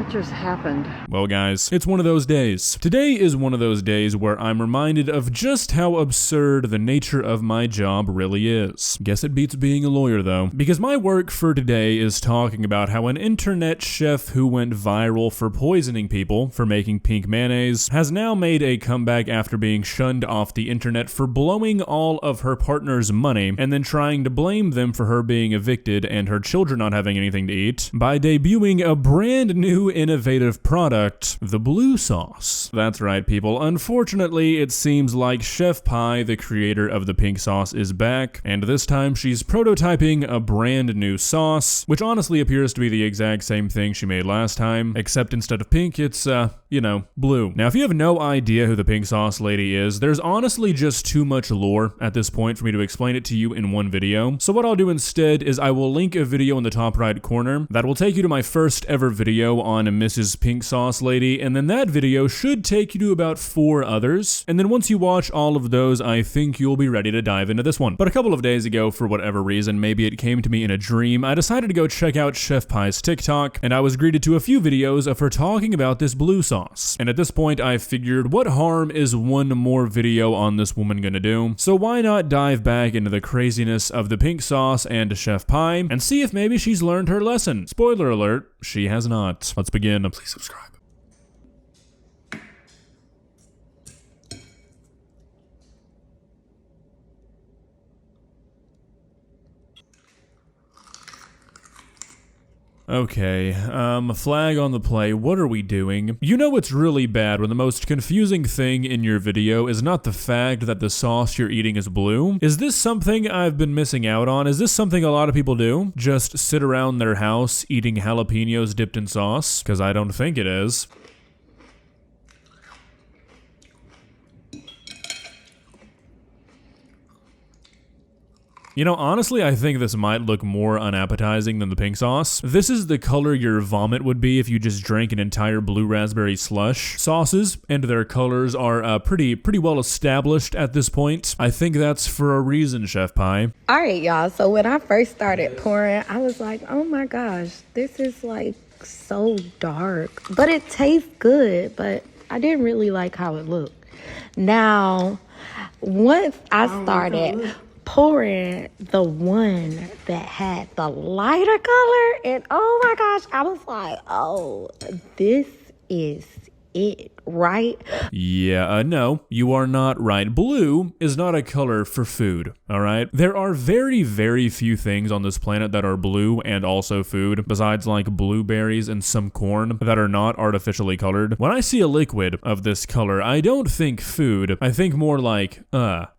What just happened? Well guys, it's one of those days. Today is one of those days where I'm reminded of just how absurd the nature of my job really is. Guess it beats being a lawyer though, because my work for today is talking about how an internet chef who went viral for poisoning people for making pink mayonnaise has now made a comeback after being shunned off the internet for blowing all of her partner's money and then trying to blame them for her being evicted and her children not having anything to eat by debuting a brand new innovative product, the blue sauce. That's right, people. Unfortunately, it seems like Chef Pie, the creator of the pink sauce, is back, and this time she's prototyping a brand new sauce, which honestly appears to be the exact same thing she made last time, except instead of pink, it's, blue. Now, if you have no idea who the pink sauce lady is, there's honestly just too much lore at this point for me to explain it to you in one video. So what I'll do instead is I will link a video in the top right corner that will take you to my first ever video on Mrs. Pink Sauce Lady, and then that video should take you to about 4 others, and then once you watch all of those, I think you'll be ready to dive into this one. But a couple of days ago, for whatever reason, maybe it came to me in a dream, I decided to go check out Chef Pie's TikTok, and I was greeted to a few videos of her talking about this blue sauce. And at this point, I figured, what harm is one more video on this woman gonna do? So why not dive back into the craziness of the pink sauce and Chef Pie, and see if maybe she's learned her lesson. Spoiler alert, she has not. Let's begin. Please subscribe. Okay, flag on the play, what are we doing? You know it's really bad when the most confusing thing in your video is not the fact that the sauce you're eating is blue. Is this something I've been missing out on? Is this something a lot of people do? Just sit around their house eating jalapenos dipped in sauce? Because I don't think it is. You know, honestly, I think this might look more unappetizing than the pink sauce. This is the color your vomit would be if you just drank an entire blue raspberry slush. Sauces and their colors are pretty well established at this point. I think that's for a reason, Chef Pie. All right, y'all. So when I first started pouring, I was like, oh my gosh, this is like so dark. But it tastes good, but I didn't really like how it looked. Now, once I started pouring the one that had the lighter color, and oh my gosh, I was like, oh, this is it, right? Yeah, no, you are not right. Blue is not a color for food, all right? There are very, very few things on this planet that are blue and also food, besides like blueberries and some corn that are not artificially colored. When I see a liquid of this color, I don't think food. I think more like,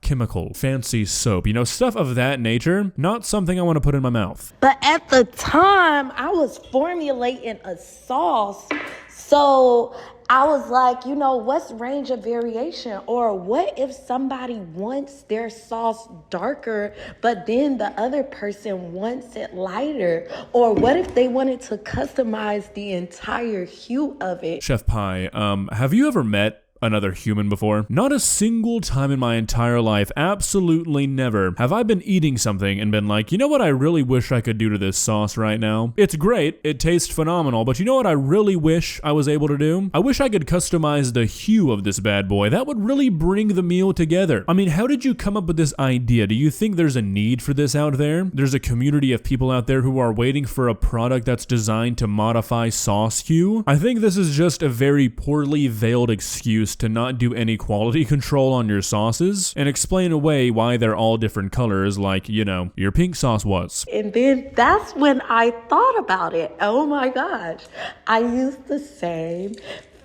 chemical, fancy soap, you know, stuff of that nature, not something I want to put in my mouth. But at the time, I was formulating a sauce, so I was like, you know, what's range of variation? Or what if somebody wants their sauce darker, but then the other person wants it lighter? Or what if they wanted to customize the entire hue of it? Chef Pie, have you ever met another human before? Not a single time in my entire life, absolutely never, have I been eating something and been like, you know what I really wish I could do to this sauce right now? It's great, it tastes phenomenal, but you know what I really wish I was able to do? I wish I could customize the hue of this bad boy. That would really bring the meal together. I mean, how did you come up with this idea? Do you think there's a need for this out there? There's a community of people out there who are waiting for a product that's designed to modify sauce hue? I think this is just a very poorly veiled excuse to not do any quality control on your sauces and explain away why they're all different colors like, you know, your pink sauce was. And then that's when I thought about it. Oh my gosh, I used the same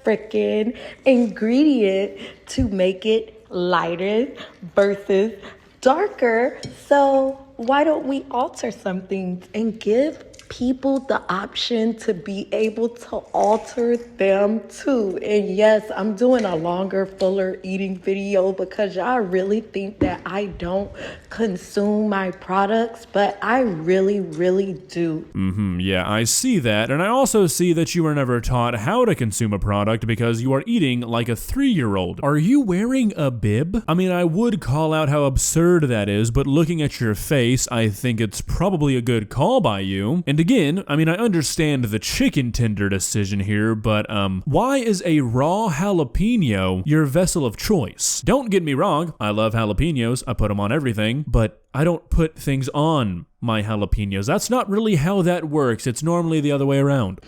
freaking ingredient to make it lighter versus darker. So why don't we alter some things and give people the option to be able to alter them too? And yes, I'm doing a longer, fuller eating video because y'all really think that I don't consume my products, but I really do. Yeah, I see that, and I also see that you were never taught how to consume a product because you are eating like a 3-year-old. Are you wearing a bib? I mean, I would call out how absurd that is, but looking at your face, I think it's probably a good call by you. And again, I mean, I understand the chicken tender decision here, but why is a raw jalapeno your vessel of choice? Don't get me wrong, I love jalapenos, I put them on everything, but I don't put things on my jalapenos. That's not really how that works. It's normally the other way around.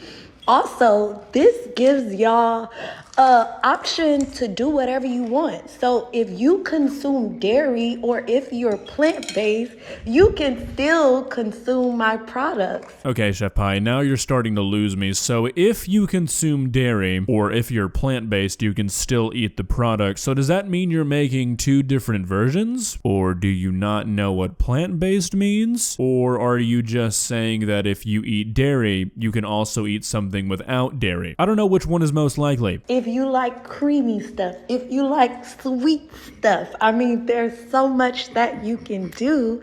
Also, this gives y'all an option to do whatever you want. So if you consume dairy or if you're plant-based, you can still consume my products. Okay, Chef Pie, now you're starting to lose me. So if you consume dairy or if you're plant-based, you can still eat the product. So does that mean you're making two different versions? Or do you not know what plant-based means? Or are you just saying that if you eat dairy, you can also eat something without dairy? I don't know which one is most likely. If you like creamy stuff, if you like sweet stuff, I mean, there's so much that you can do.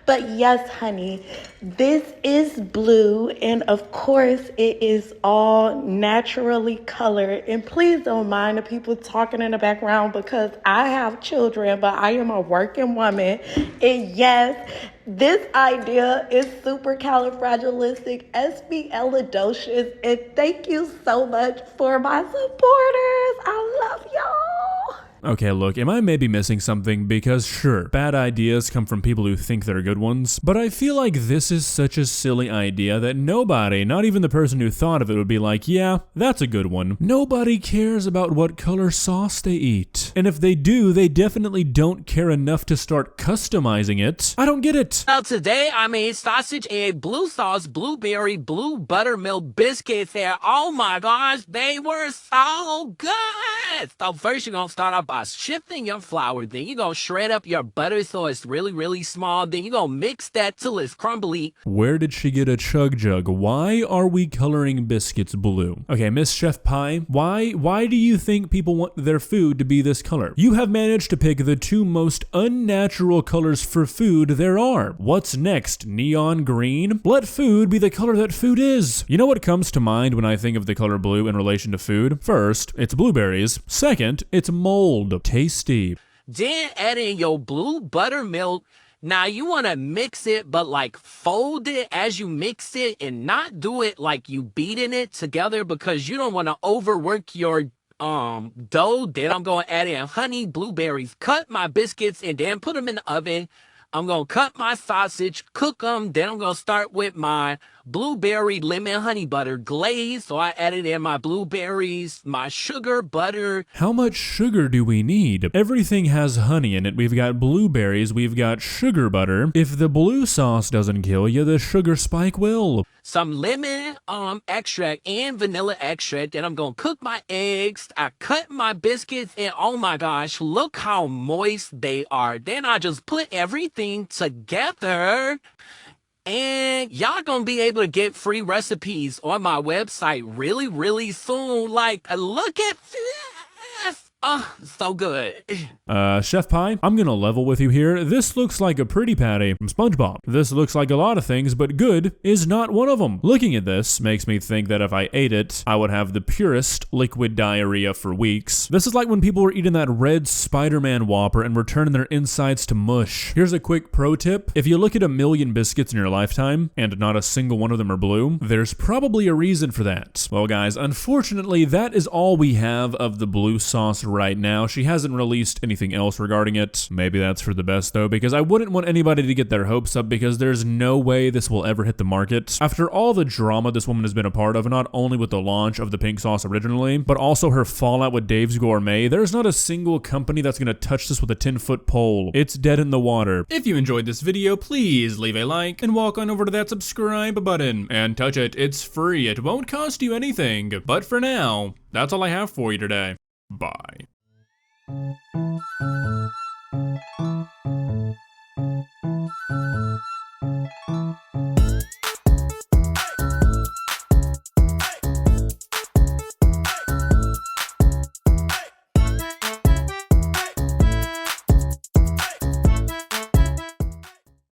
But yes, honey, this is blue, and of course it is all naturally colored. And please don't mind the people talking in the background because I have children, but I am a working woman. And yes, this idea is supercalifragilisticexpialidocious, and thank you so much for my supporters. I love y'all. Okay, look, am I maybe missing something? Because sure, bad ideas come from people who think they're good ones, but I feel like this is such a silly idea that nobody, not even the person who thought of it, would be like, yeah, that's a good one. Nobody cares about what color sauce they eat. And if they do, they definitely don't care enough to start customizing it. I don't get it. Well, today I made sausage, egg, blue sauce, blueberry, blue buttermilk biscuits, and oh my gosh, they were so good! So first you're gonna start off by shifting your flour, then you're gonna shred up your butter so it's really, really small, then you're gonna mix that till it's crumbly. Where did she get a chug jug? Why are we coloring biscuits blue? Okay, Miss Chef Pie, why do you think people want their food to be this color? You have managed to pick the two most unnatural colors for food there are. What's next? Neon green? Let food be the color that food is. You know what comes to mind when I think of the color blue in relation to food? First, it's blueberries. Second, it's mold. Tasty. Then add in your blue buttermilk. Now you want to mix it, but like fold it as you mix it and not do it like you beating it together because you don't want to overwork your dough. Then I'm going to add in honey, blueberries, cut my biscuits, and then put them in the oven. I'm going to cut my sausage, cook them. Then I'm going to start with my blueberry lemon honey butter glaze. So I added in my blueberries, my sugar, butter. How much sugar do we need? Everything has honey in it. We've got blueberries, we've got sugar butter. If the blue sauce doesn't kill you, the sugar spike will. Some lemon extract and vanilla extract. Then I'm going to cook my eggs. I cut my biscuits and oh my gosh, look how moist they are. Then I just put everything together. And y'all gonna be able to get free recipes on my website really, really soon. Like, look at this. Oh, so good. Chef Pie, I'm gonna level with you here. This looks like a pretty patty from SpongeBob. This looks like a lot of things, but good is not one of them. Looking at this makes me think that if I ate it, I would have the purest liquid diarrhea for weeks. This is like when people were eating that red Spider-Man Whopper and were turning their insides to mush. Here's a quick pro tip. If you look at 1,000,000 biscuits in your lifetime, and not a single one of them are blue, there's probably a reason for that. Well guys, unfortunately, that is all we have of the blue sauce right now. She hasn't released anything else regarding it. Maybe that's for the best though, because I wouldn't want anybody to get their hopes up because there's no way this will ever hit the market. After all the drama this woman has been a part of, not only with the launch of the pink sauce originally, but also her fallout with Dave's Gourmet, there's not a single company that's gonna touch this with a 10-foot pole. It's dead in the water. If you enjoyed this video, please leave a like and walk on over to that subscribe button and touch it. It's free. It won't cost you anything. But for now, that's all I have for you today. Bye.